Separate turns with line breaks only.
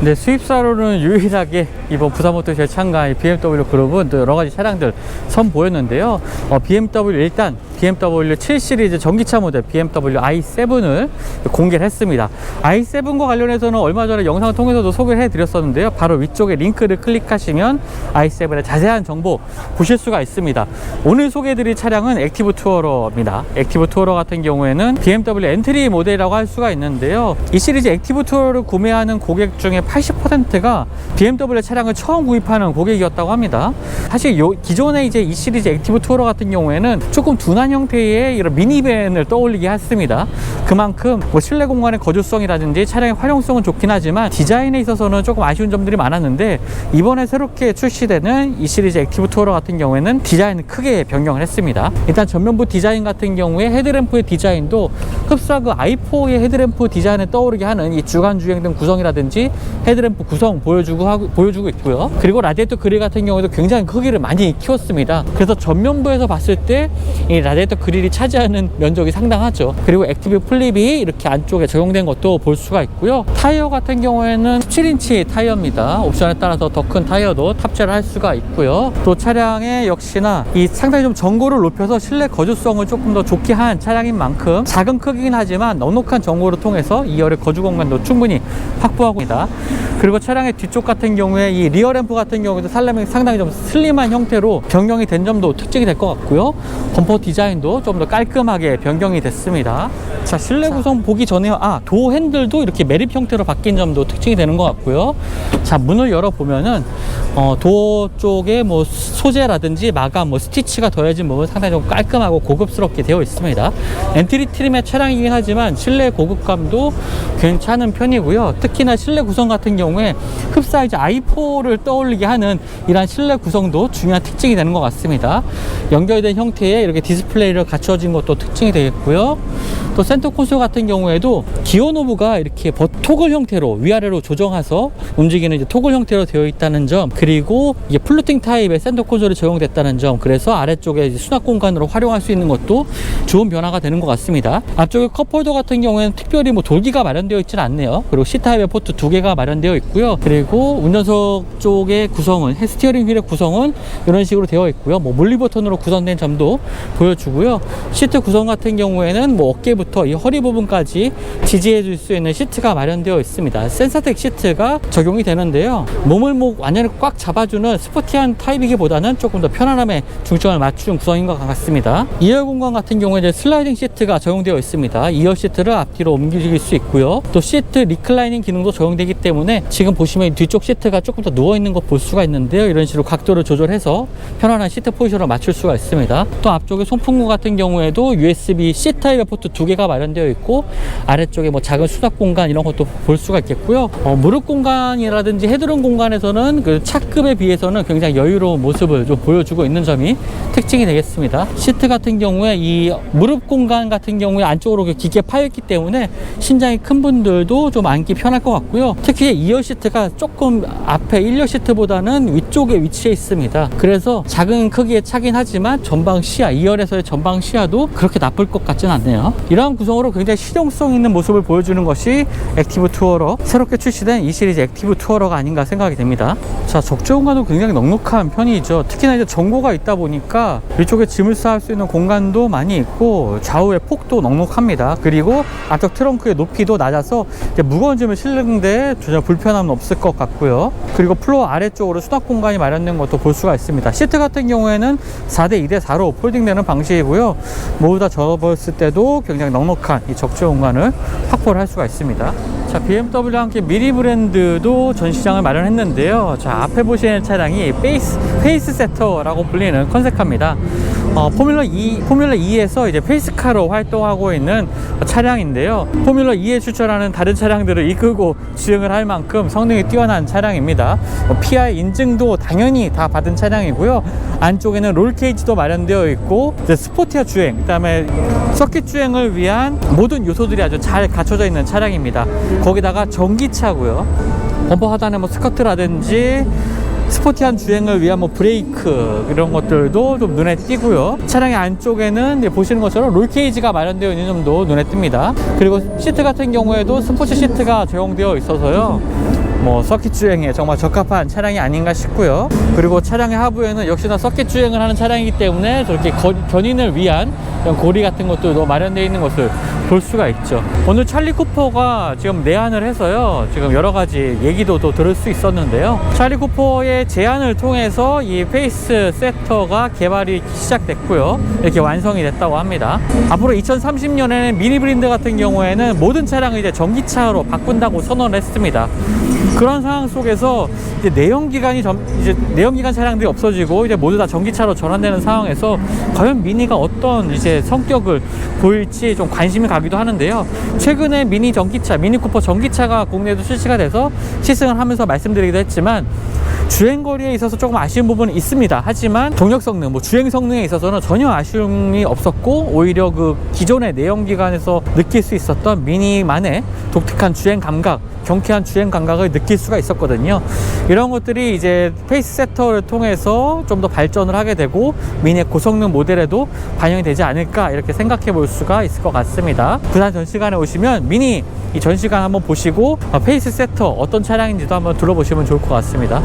네, 수입사로는 유일하게 이번 부산모터쇼에 참가한 BMW 그룹은 또 여러가지 차량들 선보였는데요. BMW 일단 BMW 7 시리즈 전기차 모델 BMW i7을 공개를 했습니다. i7과 관련해서는 얼마 전에 영상을 통해서도 소개를 해드렸었는데요. 바로 위쪽에 링크를 클릭하시면 i7의 자세한 정보 보실 수가 있습니다. 오늘 소개해드릴 차량은 액티브 투어러입니다. 액티브 투어러 같은 경우에는 BMW 엔트리 모델이라고 할 수가 있는데요. 이 시리즈 액티브 투어러를 구매하는 고객 중에 80%가 BMW 차량을 처음 구입하는 고객이었다고 합니다. 사실 기존에 이제 이 시리즈 액티브 투어러 같은 경우에는 조금 둔한 형태의 이런 미니밴을 떠올리게 했습니다. 그만큼 뭐 실내 공간의 거주성이라든지 차량의 활용성은 좋긴 하지만 디자인에 있어서는 조금 아쉬운 점들이 많았는데, 이번에 새롭게 출시되는 이 시리즈 액티브 투어러 같은 경우에는 디자인을 크게 변경을 했습니다. 일단 전면부 디자인 같은 경우에 헤드램프의 디자인도 흡사 그 i4의 헤드램프 디자인을 떠오르게 하는 이 주간 주행등 구성이라든지 헤드램프 구성 보여주고 있고요. 그리고 라디에이터 그릴 같은 경우에도 굉장히 크기를 많이 키웠습니다. 그래서 전면부에서 봤을 때 이 라디에이터 그릴이 차지하는 면적이 상당하죠. 그리고 액티브 플립이 이렇게 안쪽에 적용된 것도 볼 수가 있고요. 타이어 같은 경우에는 17인치 타이어입니다. 옵션에 따라서 더 큰 타이어도 탑재를 할 수가 있고요. 또 차량에 역시나 이 상당히 좀 전고를 높여서 실내 거주성을 조금 더 좋게 한 차량인 만큼 작은 크기긴 하지만 넉넉한 전고를 통해서 2열의 거주 공간도 충분히 확보하고 있다. 그리고 차량의 뒤쪽 같은 경우에 이 리어 램프 같은 경우에도 상당히 좀 슬림한 형태로 변경이 된 점도 특징이 될 것 같고요. 범퍼 디자인도 좀 더 깔끔하게 변경이 됐습니다. 자, 실내 구성 보기 전에 도어 핸들도 이렇게 매립 형태로 바뀐 점도 특징이 되는 것 같고요. 자, 문을 열어보면은 도어 쪽에 뭐 소재라든지 마감, 뭐 스티치가 더해진 부분 상당히 좀 깔끔하고 고급스럽게 되어 있습니다. 엔트리 트림의 차량이긴 하지만 실내 고급감도 괜찮은 편이고요. 특히나 실내 구성 같은 경우에 흡사 이제 i4를 떠올리게 하는 이러한 실내 구성도 중요한 특징이 되는 것 같습니다. 연결된 형태의 이렇게 디스플레이를 갖춰진 것도 특징이 되겠고요. 또 센터 콘솔 같은 경우에도 기어 노브가 이렇게 토글 형태로 위아래로 조정해서 움직이는 이제 토글 형태로 되어 있다는 점, 그리고 이게 플루팅 타입의 센터 콘솔이 적용됐다는 점, 그래서 아래쪽에 이제 수납 공간으로 활용할 수 있는 것도 좋은 변화가 되는 것 같습니다. 앞쪽에 컵홀더 같은 경우에는 특별히 뭐 돌기가 마련되어 있지는 않네요. 그리고 C타입의 포트 2개가 마련되어 있고요. 그리고 운전석 쪽의 구성은, 스티어링 휠의 구성은 이런 식으로 되어 있고요. 뭐 물리 버튼으로 구성된 점도 보여주고요. 시트 구성 같은 경우에는 뭐 어깨부터 이 허리 부분까지 지지해 줄 수 있는 시트가 마련되어 있습니다. 센서텍 시트가 적용이 되는데요. 몸을 완전히 꽉 잡아주는 스포티한 타입이기보다는 조금 더 편안함에 중점을 맞춘 구성인 것 같습니다. 2열 공간 같은 경우에 이제 슬라이딩 시트가 적용되어 있습니다. 2열 시트를 앞뒤로 옮길 수 있고요. 또 시트 리클라이닝 기능도 적용되기 때문에 지금 보시면 뒤쪽 시트가 조금 더 누워있는 거 볼 수가 있는데요. 이런 식으로 각도를 조절해서 편안한 시트 포지션을 맞출 수가 있습니다. 또 앞쪽에 송풍구 같은 경우에도 USB-C 타입의 포트 2개가 마련되어 있고, 아래쪽에 뭐 작은 수납 공간 이런 것도 볼 수가 있겠고요. 무릎 공간이라든지 헤드룸 공간에서는 그 차급에 비해서는 굉장히 여유로운 모습을 좀 보여주고 있는 점이 특징이 되겠습니다. 시트 같은 경우에 이 무릎 공간 같은 경우에 안쪽으로 깊게 파였기 때문에 신장이 큰 분들도 좀 앉기 편할 것 같고요. 특히 2열 시트가 조금 앞에 1열 시트보다는 위쪽에 위치해 있습니다. 그래서 작은 크기의 차긴 하지만 전방 시야, 2열에서의 전방 시야도 그렇게 나쁠 것 같지는 않네요. 이러한 구성으로 굉장히 실용성 있는 모습을 보여주는 것이 액티브 투어러, 새롭게 출시된 이 시리즈 액티브 투어러가 아닌가 생각이 됩니다. 자, 적재 공간도 굉장히 넉넉한 편이죠. 특히나 이제 전고가 있다 보니까 위쪽에 짐을 쌓을 수 있는 공간도 많이 있고 좌우의 폭도 넉넉합니다. 그리고 앞쪽 트렁크의 높이도 낮아서 이제 무거운 짐을 실는데 전혀 불편함은 없을 것 같고요. 그리고 플로어 아래쪽으로 수납 공간이 마련된 것도 볼 수가 있습니다. 시트 같은 경우에는 4대 2대4로 폴딩되는 방식이고요. 모두 다 접었을 때도 굉장히 넉넉한 이 적재 공간을 확보를 할 수가 있습니다. 자, BMW와 함께 미리 브랜드도 전시장을 마련했는데요. 자, 앞에 보시는 차량이 페이스 세터라고 불리는 컨셉카입니다. 포뮬러 2에서 이제 페이스카로 활동하고 있는 차량인데요. 포뮬러 2에 출전하는 다른 차량들을 이끌고 주행을 할 만큼 성능이 뛰어난 차량입니다. PI 인증도 당연히 다 받은 차량이고요. 안쪽에는 롤 케이지도 마련되어 있고, 이제 스포티한 주행, 그다음에 서킷 주행을 위한 모든 요소들이 아주 잘 갖춰져 있는 차량입니다. 거기다가 전기차고요. 범퍼 하단에 뭐 스커트라든지 스포티한 주행을 위한 뭐 브레이크 이런 것들도 좀 눈에 띄고요. 차량의 안쪽에는 보시는 것처럼 롤케이지가 마련되어 있는 점도 눈에 띕니다. 그리고 시트 같은 경우에도 스포츠 시트가 적용되어 있어서요, 뭐 서킷 주행에 정말 적합한 차량이 아닌가 싶고요. 그리고 차량의 하부에는 역시나 서킷 주행을 하는 차량이기 때문에 저렇게 견인을 위한 이런 고리 같은 것도 마련되어 있는 것을 볼 수가 있죠. 오늘 찰리 쿠퍼가 지금 내한을 해서요, 지금 여러 가지 얘기도 또 들을 수 있었는데요. 찰리 쿠퍼의 제안을 통해서 이 페이스 세터가 개발이 시작됐고요, 이렇게 완성이 됐다고 합니다. 앞으로 2030년에는 미니 브랜드 같은 경우에는 모든 차량을 이제 전기차로 바꾼다고 선언을 했습니다. 그런 상황 속에서 이제 내연기관 차량들이 없어지고 이제 모두 다 전기차로 전환되는 상황에서 과연 미니가 어떤 이제 성격을 보일지 좀 관심이 가기도 하는데요. 최근에 미니 쿠퍼 전기차가 국내에도 출시가 돼서 시승을 하면서 말씀드리기도 했지만, 주행거리에 있어서 조금 아쉬운 부분은 있습니다. 하지만 동력 성능, 주행 성능에 있어서는 전혀 아쉬움이 없었고, 오히려 그 기존의 내연기관에서 느낄 수 있었던 미니만의 독특한 주행 감각, 경쾌한 주행 감각을 느낄 수가 있었거든요. 이런 것들이 이제 페이스 세터를 통해서 좀 더 발전을 하게 되고 미니의 고성능 모델에도 반영이 되지 않을까, 이렇게 생각해 볼 수가 있을 것 같습니다. 부산 전시관에 오시면 미니 이 전시관 한번 보시고 페이스 세터 어떤 차량인지도 한번 둘러보시면 좋을 것 같습니다.